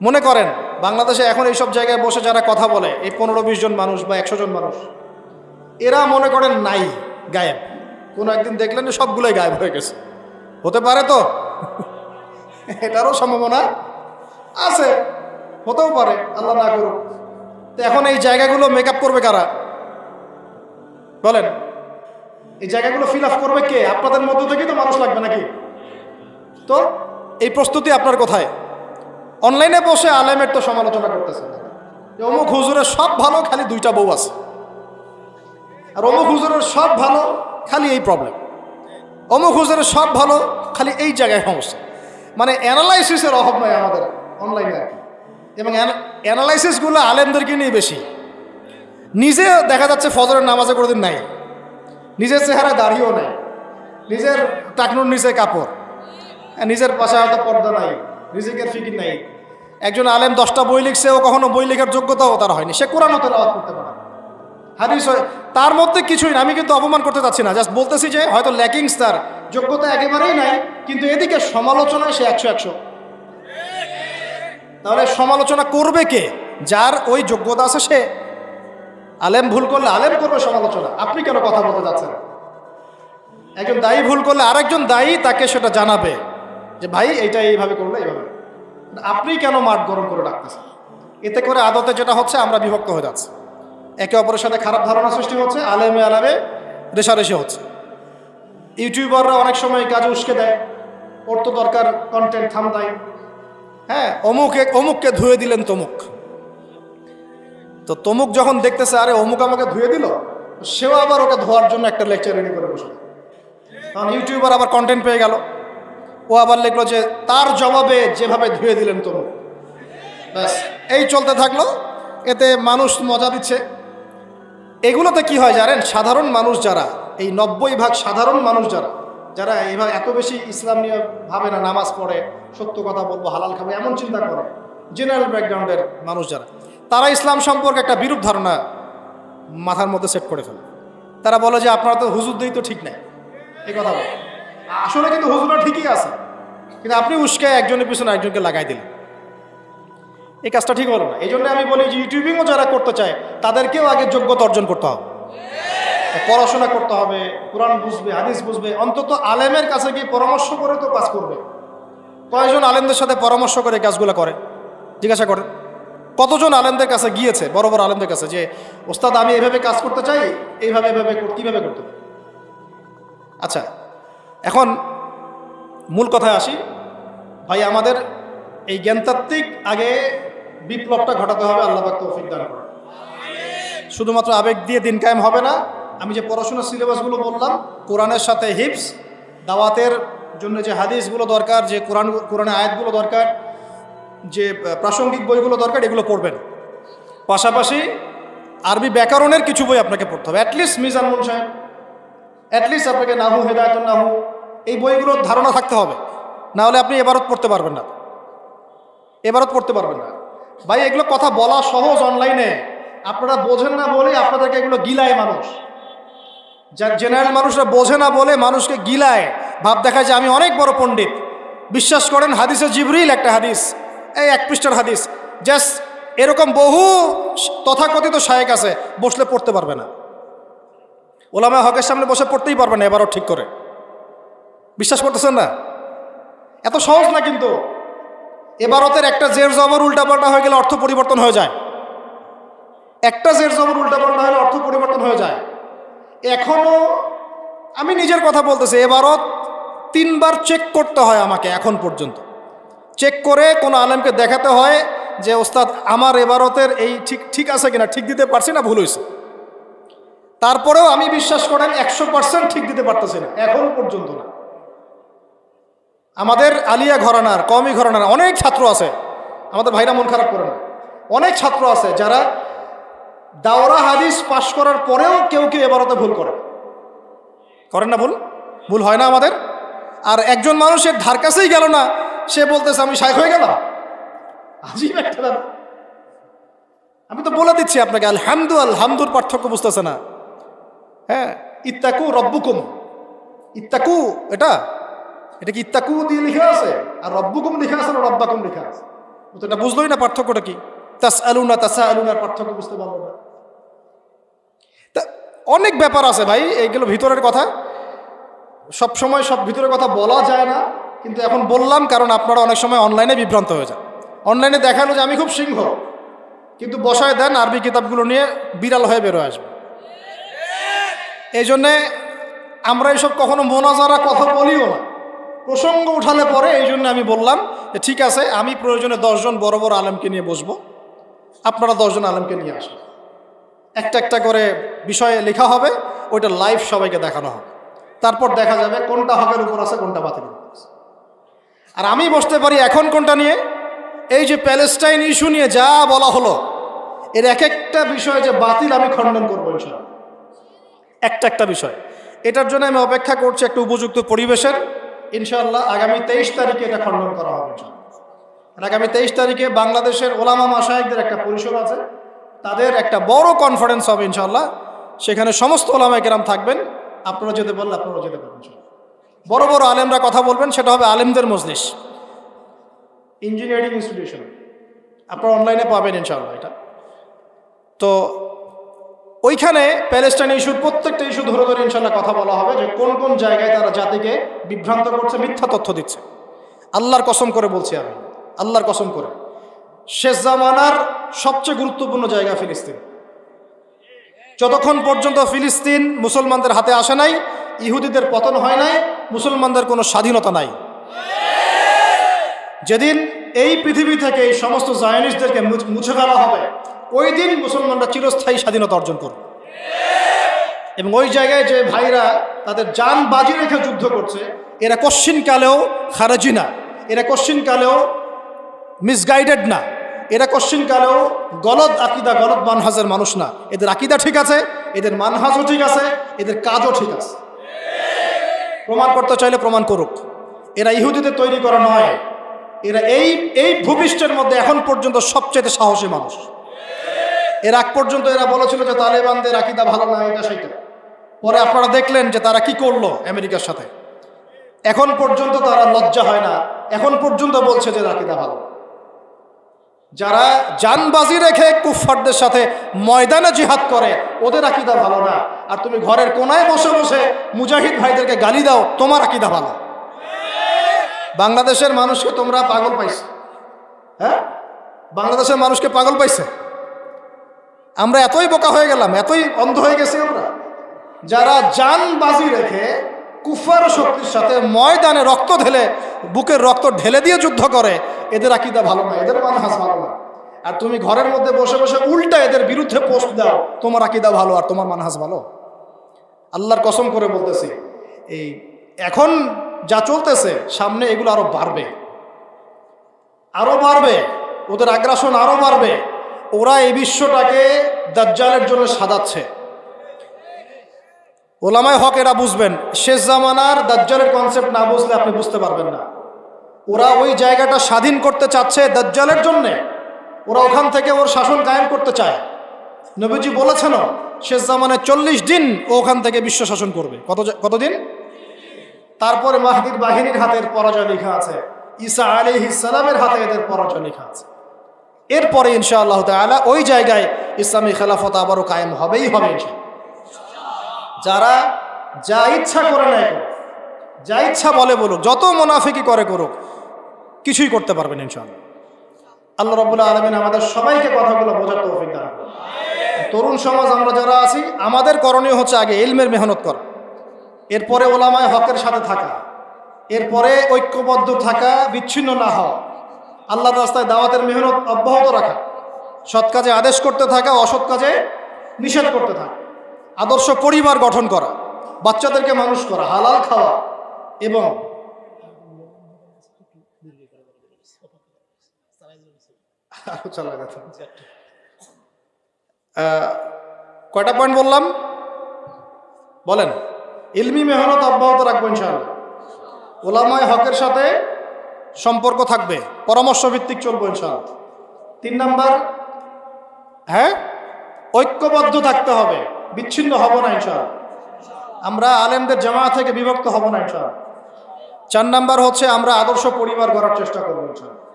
মনে করেন বাংলাদেশে এখন এইসব জায়গায় বসে যারা কথা বলে, এই 15-20 জন মানুষ বা 100 জন মানুষ, এরা মনে করেন নাই, গায়েব। কোনো একদিন দেখলেন যে সবগুলোই গায়েব হয়ে গেছে। হতে পারে তো? এটারও সম্ভাবনা আছে, হতেও পারে, আল্লাহ না করুক। তো এখন এই জায়গাগুলো মেকআপ করবে কারা বলেন? এই জায়গাগুলো ফিল আপ করবে কে? আপনাদের মধ্য থেকেই তো মানুষ লাগবে নাকি? তো এই প্রস্তুতি আপনার কোথায়? অনলাইনে বসে আলেমের তো সমালোচনা করতেছে, অমুক হুজুরের সব ভালো, খালি 2টা বউ আছে, আর অমুক হুজুরের সব ভালো, খালি এই প্রবলেম, অমুক হুজুরের সব ভালো, খালি এই জায়গায় সমস্যা। মানে অ্যানালাইসিসের অভাব নয় আমাদের অনলাইনে আর কি। এবং অ্যানালাইসিসগুলো আলেমদেরকে নিয়ে বেশি। নিজে দেখা যাচ্ছে ফজরের নামাজে কোনোদিন নাই, নিজের চেহারায় দাড়িও নেই, নিজের টাকনুর নিচে কাপড়, নিজের পাশে হয়তো পর্দা নাই, রিজিকের ফিকির নাই। একজন আলেম 10টা বই লিখছে, ও কখনো বই লেখার যোগ্যতাও তার হয়নি, সে কোরআনও তেলাওয়াত করতে পারে, হাদিস তার মধ্যে কিছুই না। আমি কিন্তু অপমান করতে চাচ্ছি না, জাস্ট বলতেছি যে হয়তো ল্যাকিংস, তার যোগ্যতা একেবারেই নাই, কিন্তু এদিকে সমালোচনায় সে 100-100। তাহলে সমালোচনা করবে কে? যার ওই যোগ্যতা আছে সে। আলেম ভুল করলে আলেম করবে সমালোচনা, আপনি কেন কথা বলতে যাচ্ছেন? একজন দায়ী ভুল করলে আরেকজন দায়ী তাকে সেটা জানাবে যে ভাই এইটা এইভাবে করলে এইভাবে। আপনি কেন মাঠ গরম করে রাখতেছেন? এতে করে আদতে যেটা হচ্ছে, আমরা বিভক্ত হয়ে যাচ্ছি, একে অপরের সাথে খারাপ ধারণা সৃষ্টি হচ্ছে, আলেমে আলেমে রেশারেশি হচ্ছে। ইউটিউবাররা অনেক সময় কাজে উস্কে দেয়, ওর তো দরকার কন্টেন্ট থামদাই, হ্যাঁ অমুককে ধুয়ে দিলেন তমুক। তো তমুক যখন দেখতেছে আরে অমুক আমাকে ধুয়ে দিল, সেও আবার ওকে ধোয়ার জন্য একটা লেকচার রেডি করে বসে। কারণ ইউটিউবার আবার কন্টেন্ট পেয়ে গেল, ও আবার লিখলো যে তার জবাবে যেভাবে ধুয়ে দিলেন তমুক। ব্যাস, এই চলতে থাকলো, এতে মানুষ মজা দিচ্ছে। এগুলোতে কি হয় জানেন? সাধারণ মানুষ যারা, এই 90% সাধারণ মানুষ যারা যারা এইভাবে এত বেশি ইসলাম নিয়ে ভাবে না, নামাজ পড়ে, সত্য কথা বলবো, হালাল খাবো, এমন চিন্তা করে, জেনারেল ব্যাকগ্রাউন্ডের মানুষ যারা, তারা ইসলাম সম্পর্কে একটা বিরূপ ধারণা মাথার মধ্যে সেট করে ফেলে। তারা বলে যে আপনারা তো হুজুরদেরই তো ঠিক নাই, এই কথা বলে। আসলে কিন্তু হুজুররা ঠিকই আছে, কিন্তু আপনি উস্কায় একজনের পিছনে একজনকে লাগাই দিলেন। এই কাজটা ঠিক হলো না। এই জন্য আমি বলি যে ইউটিউবিংও যারা করতে চায় তাদেরকেও আগে যোগ্যতা অর্জন করতে হবে, পড়াশোনা করতে হবে, কোরআন বুঝবে, হাদিস বুঝবে, অন্তত আলেমের কাছে গিয়ে পরামর্শ করে তো কাজ করবে। কয়জন আলেমদের সাথে পরামর্শ করে কাজগুলো করে জিজ্ঞাসা করেন? কতজন আলেমদের কাছে গিয়েছে, বড় বড় আলেমদের কাছে, যে ওস্তাদ আমি এইভাবে কাজ করতে চাই, এইভাবে কীভাবে করতে হবে? আচ্ছা, এখন মূল কথায় আসি ভাই। আমাদের এই জ্ঞানতাত্ত্বিক আগে বিপ্লবটা ঘটাতে হবে, আল্লাহ পাক তৌফিক দান করেন। শুধুমাত্র আবেগ দিয়ে দিন কায়েম হবে না। আমি যে পড়াশোনার সিলেবাসগুলো বললাম, কোরআনের সাথে হিফজ, দাওয়াতের জন্য যে হাদিসগুলো দরকার, যে কোরআনের আয়াতগুলো দরকার, যে প্রাসঙ্গিক বইগুলো দরকার, এগুলো পড়বেন। পাশাপাশি আরবি ব্যাকরণের কিছু বই আপনাকে পড়তে হবে, অ্যাটলিস্ট মিজান মুন সাহেব, অ্যাটলিস্ট আপনাকে নাহু, হেদায়েতুন নাহু, এই বইগুলোর ধারণা থাকতে হবে। না হলে আপনি এবারত পড়তে পারবেন না, এবারত পড়তে পারবেন না ভাই। এগুলো কথা বলা সহজ অনলাইনে, আপনারা বোঝেন না বলে আপনাদেরকে এগুলো গিলায় মানুষ। যার জেনারেল মানুষরা বোঝে না বলে মানুষকে গিলায়, ভাব দেখায় যে আমি অনেক বড় পণ্ডিত। বিশ্বাস করেন, হাদিসে জিবরিল একটা হাদিস, এই 1 পৃষ্ঠার হাদিস, জাস্ট এরকম বহু তথাকথিত শায়েখ আছে, বসলে পড়তে পারবে না। ওলামা হকের সামনে বসে পড়তেই পারবে না এবারও ঠিক করে। বিশ্বাস করতেছেন না? এত সহজ না কিন্তু। এবারতের একটা জের জবর উল্টাপাল্টা হয়ে গেলে অর্থ পরিবর্তন হয়ে যায়। একটা জের জবর উল্টাপাল্টা হলে অর্থ পরিবর্তন হয়ে যায়। এখনো আমি নিজের কথা বলতেছি, এবারত 3 বার চেক করতে হয় আমাকে, এখন পর্যন্ত চেক করে কোনো আলেমকে দেখাতে হয় যে ওস্তাদ আমার এবারতের এই ঠিক আছে কিনা, ঠিক দিতে পারছি না, ভুল হয়েছে। তারপরেও আমি বিশ্বাস করেন 100% ঠিক দিতে পারতেছি না, এখন পর্যন্ত না। আমাদের আলিয়া ঘরানার, কওমি ঘরানার অনেক ছাত্র আছে, আমাদের ভাইরা মন খারাপ করে না, অনেক ছাত্র আছে যারা দাওরা হাদিস পাশ করার পরেও কেউ এবারতে ভুল করেন না। ভুল হয় না আমাদের। আর একজন মানুষের ধার কাছেই গেল না, সে বলতেছে আমি শাইখ হয়ে গেলাম। আজীব একটা ব্যাপার। আমি তো বলে দিচ্ছি আপনাকে, আলহামদুর পার্থক্য বুঝতেছে না। হ্যাঁ, ইত্তাকু রব্বুকুম, ইত্তাকু এটা কি ইত্তাকু দিয়ে লিখা আছে, আর রব্বুকুম লিখা আছে, না রব্বাকুম লিখা আছে? তো এটা বুঝলোই না পার্থক্যটা কি। তাসআলুনা তাসাআলুনার পার্থক্য বুঝতে পারলো না। তা অনেক ব্যাপার আছে ভাই, এইগুলো ভিতরের কথা, সব সময় সব ভিতরের কথা বলা যায় না, কিন্তু এখন বললাম কারণ আপনারা অনেক সময় অনলাইনে বিভ্রান্ত হয়ে যান। অনলাইনে দেখালো যে আমি খুব সিংহ, কিন্তু বসায় দেন আরবি কিতাবগুলো নিয়ে বিড়াল হয়ে বেরোয় আসবে। এই জন্যে আমরা এইসব কখনো মোনাজারা কথা বলিও না, প্রসঙ্গ উঠালে পরে। এই জন্য আমি বললাম যে ঠিক আছে, আমি প্রয়োজনে 10 জন বড় বড় আলেমকে নিয়ে বসবো, আপনারা 10 জন আলেমকে নিয়ে আসবেন, একটা একটা করে বিষয়ে লেখা হবে, ওইটা লাইভ সবাইকে দেখানো হবে, তারপর দেখা যাবে কোনটা হকের উপর আছে কোনটা বাতিলের উপর আছে। আর আমি বসতে পারি এখন কোনটা নিয়ে, এই যে প্যালেস্টাইন ইস্যু নিয়ে যা বলা হলো, এর এক একটা বিষয় যে বাতিল আমি খণ্ডন করবো ইনশাআল্লাহ, একটা একটা বিষয়। এটার জন্য আমি অপেক্ষা করছি একটা উপযুক্ত পরিবেশের। ইনশাআল্লাহ আগামী 23 তারিখে এটা খণ্ডন করা হবে ইনশাআল্লাহ। আগামী 23 তারিখে বাংলাদেশের ওলামা মাশায়েখদের একটা পরিষদ আছে, তাদের একটা বড় কনফারেন্স হবে ইনশাআল্লাহ। সেখানে সমস্ত ওলামায়ে কেরাম থাকবেন, আপনারা যেতে বললে আপনারা যেতে পারবেন ইনশাআল্লাহ। বড় বড় আলেমরা কথা বলবেন, সেটা হবে আলেমদের মজলিস, ইঞ্জিনিয়ারিং ইনস্টিটিউশন, আপনারা অনলাইনে পাবেন ইনশাআল্লাহ এটা। তো ওইখানে প্যালেস্টাইন ইস্যুর প্রত্যেকটা ইস্যু ধরে ধরে ইনশাআল্লাহ কথা বলা হবে, যে কোন কোন জায়গায় তারা জাতিকে বিভ্রান্ত করছে, মিথ্যা তথ্য দিচ্ছে। আল্লাহর কসম করে বলছি আমি, আল্লাহর কসম করে, শেষ জামানার সবচেয়ে গুরুত্বপূর্ণ জায়গা ফিলিস্তিন। যতক্ষণ পর্যন্ত ফিলিস্তিন মুসলমানদের হাতে আসে নাই, ইহুদিদের পতন হয় নাই, মুসলমানদের কোনো স্বাধীনতা নাই। যেদিন এই পৃথিবী থেকে এই সমস্ত জায়নিস্টদেরকে মুছে ফেলা হবে, ওই দিন মুসলমানরা চিরস্থায়ী স্বাধীনতা অর্জন করবে। এবং ওই জায়গায় যে ভাইরা তাদের জান বাজি রেখে যুদ্ধ করছে, এরা কশ্চিনকালেও খারাজি না, এরা কশ্চিনকালেও মিসগাইডেড না, এরা কশ্চিনকালেও গলদ আকিদা গলদ মানহাজের মানুষ না। এদের আকিদা ঠিক আছে, এদের মানহাজও ঠিক আছে, এদের কাজও ঠিক আছে। প্রমাণ করতে চাইলে প্রমাণ করুক। এরা ইহুদিদের তৈরি করা নয়, এরা এই ভূপৃষ্ঠের মধ্যে এখন পর্যন্ত সবচেয়ে সাহসী মানুষ। এর আগ পর্যন্ত এরা বলেছিল যে তালেবানদের আকিদা ভালো না, এটা সেটা। পরে আপনারা দেখলেন যে তারা কি করলো আমেরিকার সাথে। এখন পর্যন্ত তারা লজ্জা হয় না, এখন পর্যন্ত বলছে যে আকিদা ভালো। যারা জানবাজি রেখে কুফফারদের সাথে ময়দানে জিহাদ করে, ওদের আকিদা ভালো না। আর তুমি ঘরের কোনায় বসে বসে মুজাহিদ ভাইদেরকে গালি দাও, তোমার আকিদা ভালো। বাংলাদেশের মানুষকে তোমরা পাগল পাইছো, হ্যাঁ? বাংলাদেশের মানুষকে পাগল পাইছে। আমরা এতই বোকা হয়ে গেলাম, এতই অন্ধ হয়ে গেছি আমরা। যারা জানবাজি রেখে কুফার শক্তির সাথে ময়দানে রক্ত ঢেলে, বুকের রক্ত ঢেলে দিয়ে যুদ্ধ করে, এদের আকীদা ভালো না, এদের মানহাজ ভালো না। আর তুমি ঘরের মধ্যে বসে বসে উল্টা এদের বিরুদ্ধে পোস্ট দাও, তোমার আকীদা ভালো আর তোমার মানহাজ ভালো। আল্লাহর কসম করে বলতেছি, এই এখন যা চলতেছে, সামনে এগুলো আরো বাড়বে, আরো বাড়বে, ওদের আগ্রাসন আরো বাড়বে। ওরা এই বিশ্বটাকে দাজ্জালের জন্য সাজাচ্ছে। ওলামায়ে হক এরা বুঝবেন, শেষ জামানার দাজ্জালের কনসেপ্ট না বুঝলে আপনি বুঝতে পারবেন না। ওরা ওই জায়গাটা স্বাধীন করতে চাচ্ছে দাজ্জালের জন্যে, ওরা ওখান থেকে ওর শাসন কায়েম করতে চায়। নবীজি বলেছেন শেষ জামানায় 40 দিন ও ওখান থেকে বিশ্ব শাসন করবে। কতদিন? তারপরে মাহদির বাহিনীর হাতের পরাজয় লেখা আছে, ঈসা আলাইহিস সালামের হাতে এদের পরাজয় লেখা আছে। এরপরে ইনশাআল্লাহ তাআলা ওই জায়গায় ইসলামী খেলাফত আবারও কায়েম হবেই হবে ইনশাআল্লাহ। যারা যা ইচ্ছা করে নেয় করুক, যা ইচ্ছা বলে বলুক, যত মুনাফিকি করে করুক, কিছুই করতে পারবেন ইনশাআল্লাহ। আল্লাহ রাব্বুল আলামিন আমাদের সবাইকে কথাগুলো বোঝার তৌফিক দান করুন। তরুণ সমাজ আমরা যারা আছি, আমাদের করণীয় হচ্ছে আগে ইলমের মেহনত করা, এরপরে ওলামায়ে হকের সাথে থাকা, এরপরে ঐক্যবদ্ধ থাকা, বিচ্ছিন্ন না হওয়া, আল্লাহর রাস্তায় দাওয়াতের মেহনত অব্যাহত রাখা, সৎ কাজে আদেশ করতে থাকা, অসৎ কাজে নিষেধ করতে থাকা, আদর্শ পরিবার গঠন করা, বাচ্চাদেরকে মানুষ করা, হালাল খাওয়া, এবং কয়টা পয়েন্ট বললাম বলেন? ইলমি মেহনত অব্যাহত রাখবো ইনশাআল্লাহ। ওলামায়ে হকের সাথে সম্পর্ক থাকবে, পরামর্শ ভিত্তিক চলবো ইনশাআল্লাহ। 3 নাম্বার, হ্যাঁ, ঐক্যবদ্ধ থাকতে হবে, বিচ্ছিন্ন হব না ইনশাআল্লাহ। আমরা আলেমদের জামাত থেকে বিভক্ত হব না ইনশাআল্লাহ। 4 নাম্বার হচ্ছে আমরা আদর্শ পরিবার গড়ার চেষ্টা করবো ইনশাআল্লাহ।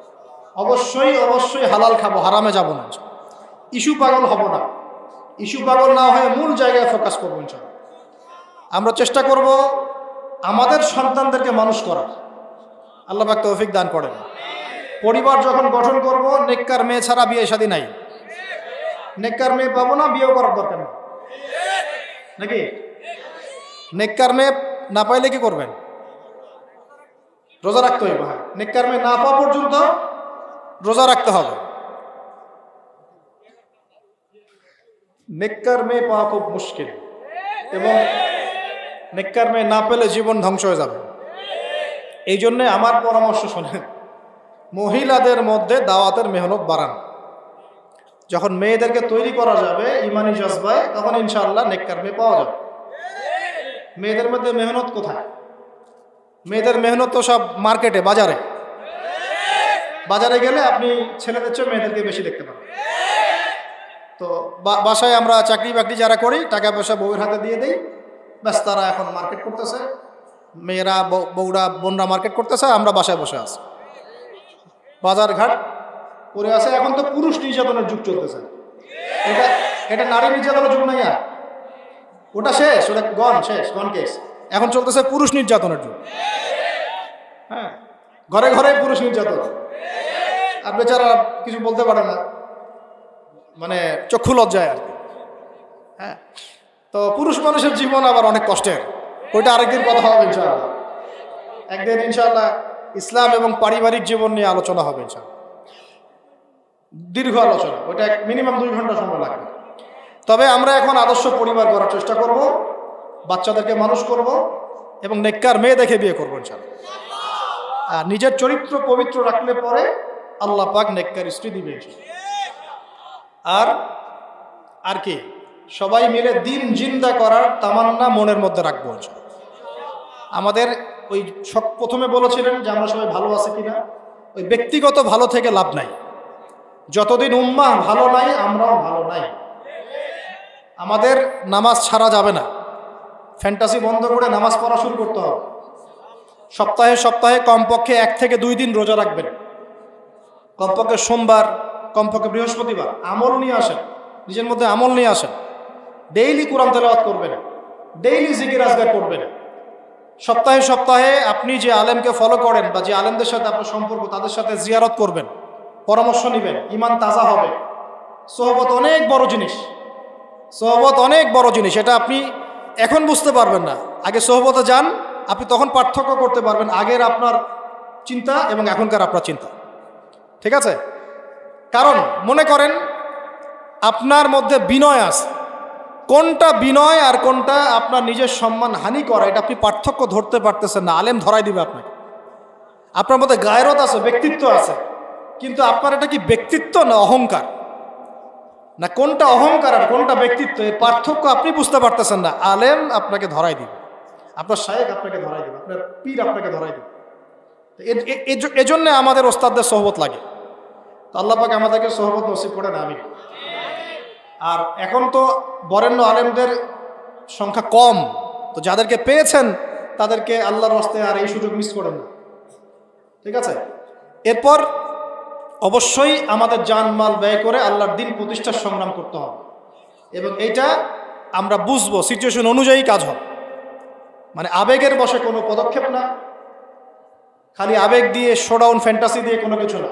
অবশ্যই অবশ্যই হালাল খাবো, হারামে যাব না। ইস্যু পাগল হব না, ইস্যু পাগল না হয়ে মূল জায়গায় ফোকাস করবো ইনশাআল্লাহ। আমরা চেষ্টা করব আমাদের সন্তানদেরকে মানুষ করার। আল্লাহ পাক তৌফিক দান করেন। পরিবার যখন গঠন করব, নেককার মেয়ে ছাড়া বিয়ে শাদী নাই। নেককার মেয়ে পাবো না, বিয়েও করার দরকার নেই, নাকি? নেককার মেয়ে না পাইলে কি করবেন? রোজা রাখতে হবে। হ্যাঁ, নেককার মেয়ে না পাওয়া পর্যন্ত রোজা রাখতে হবে। নেককার মেয়ে পাওয়া খুব মুশকিল, এবং নেককার মেয়ে না পেলে জীবন ধ্বংস হয়ে যাবে। এই জন্যে আমার পরামর্শ শোনেন, মহিলাদের মধ্যে দাওয়াতের মেহনত বাড়ান। যখন মেয়েদেরকে তৈরি করা যাবে ইমানি জজবায়, তখন ইনশাআল্লাহ নেককার মেয়ে পাওয়া যাবে। মেয়েদের মধ্যে মেহনত কোথায়? মেয়েদের মেহনত তো সব মার্কেটে, বাজারে। বাজারে গেলে আপনি ছেলেদের চেয়ে মেয়েদেরকে বেশি দেখতে পাবেন। তো বাসায় আমরা চাকরি বাকরি যারা করি, টাকা পয়সা বউয়ের হাতে দিয়ে দিই, ব্যাস তারা এখন মার্কেট করতেছে। মেয়েরা বউরা বোনরা মার্কেট করতেছে, আমরা বাসায় বসে আছি, বাজার ঘাট করে আছে। এখন তো পুরুষ নির্যাতনের যুগ চলতেছে। এটা নারী নির্যাতনের যুগ নাই, আর ওটা শেষ, ওটা শেষ, কেস। এখন চলতেছে পুরুষ নির্যাতনের যুগ। হ্যাঁ, ঘরে ঘরে পুরুষ নির্যাতন, আর বেচারা কিছু বলতে পারে না, মানে চক্ষু লজ্জায় আর কি। হ্যাঁ, তো পুরুষ মানুষের জীবন আবার অনেক কষ্টের, ওইটা আরেকদিন কথা হবে ইনশাআল্লাহ। একদিন ইনশাআল্লাহ ইসলাম এবং পারিবারিক জীবন নিয়ে আলোচনা হবে ইনশাআল্লাহ, দীর্ঘ আলোচনা, ওইটা মিনিমাম 2 ঘন্টা সময় লাগবে। তবে আমরা এখন আদর্শ পরিবার করার চেষ্টা করব, বাচ্চাদেরকে মানুষ করব, এবং নেককার মেয়ে দেখে বিয়ে করবো ইনশাআল্লাহ। আর নিজের চরিত্র পবিত্র রাখলে পরে আল্লাহ পাক নেককার স্ত্রী দিবে। আর কি, সবাই মিলে দিন জিন্দা করার তামান্না মনের মধ্যে রাখবো। আমাদের ওই প্রথমে বলেছিলেন যে আমরা সবাই ভালো আছি কিনা, ওই ব্যক্তিগত ভালো থেকে লাভ নাই। যতদিন উম্মাহ ভালো নাই, আমরাও ভালো নাই। আমাদের নামাজ ছাড়া যাবে না, ফ্যান্টাসি বন্ধ করে নামাজ পড়া শুরু করতে হবে। সপ্তাহে সপ্তাহে কমপক্ষে 1 থেকে 2 দিন রোজা রাখবেন, কমপক্ষে সোমবার, কমপক্ষে বৃহস্পতিবার। আমল নিয়ে আসেন, নিজের মধ্যে আমল নিয়ে আসেন। ডেইলি কোরআন তেলাওয়াত করবেন, ডেইলি জিকির আজগার করবেন। সপ্তাহে সপ্তাহে আপনি যে আলেমকে ফলো করেন বা যে আলেমদের সাথে আপনার সম্পর্ক, তাদের সাথে জিয়ারত করবেন, পরামর্শ নেবেন, ইমান তাজা হবে। সোহবত অনেক বড় জিনিস, সোহবত অনেক বড় জিনিস। এটা আপনি এখন বুঝতে পারবেন না, আগে সোহবতে যান, আপনি তখন পার্থক্য করতে পারবেন আগের আপনার চিন্তা এবং এখনকার আপনার চিন্তা। ঠিক আছে? কারণ মনে করেন আপনার মধ্যে বিনয় আছে, কোনটা বিনয় আর কোনটা আপনার নিজের সম্মান হানি করা, এটা আপনি পার্থক্য ধরতে পারতেছেন না। আলেম ধরাই দিবে আপনাকে। আপনার মধ্যে গায়রত আছে, ব্যক্তিত্ব আছে, কিন্তু আপনার এটা কি ব্যক্তিত্ব না অহংকার, না কোনটা অহংকার আর কোনটা ব্যক্তিত্ব, এর পার্থক্য আপনি বুঝতে পারতেছেন না। আলেম আপনাকে ধরাই দিবে, আপনার শায়েখ আপনাকে ধরাই দিবে, আপনার পীর আপনাকে ধরাই দিবে। এজন্য আমাদের ওস্তাদদের সোহবত লাগে। তো আল্লাহ পাক আমাদেরকে সোহবত নসিব করেন, আমিন। আর এখন তো বরেণ্য আলেমদের সংখ্যা কম, তো যাদেরকে পেয়েছেন তাদেরকে আল্লাহর রাস্তে আর এই সুযোগ মিস করেন না। ঠিক আছে? এরপর অবশ্যই আমাদের জানমাল ব্যয় করে আল্লাহর দিন প্রতিষ্ঠার সংগ্রাম করতে হবে, এবং এইটা আমরা বুঝবো সিচুয়েশন অনুযায়ী কাজ হবে। মানে আবেগের বশে কোনো পদক্ষেপ না, খালি আবেগ দিয়ে শোডাউন ফ্যান্টাসি দিয়ে কোনো কিছু না।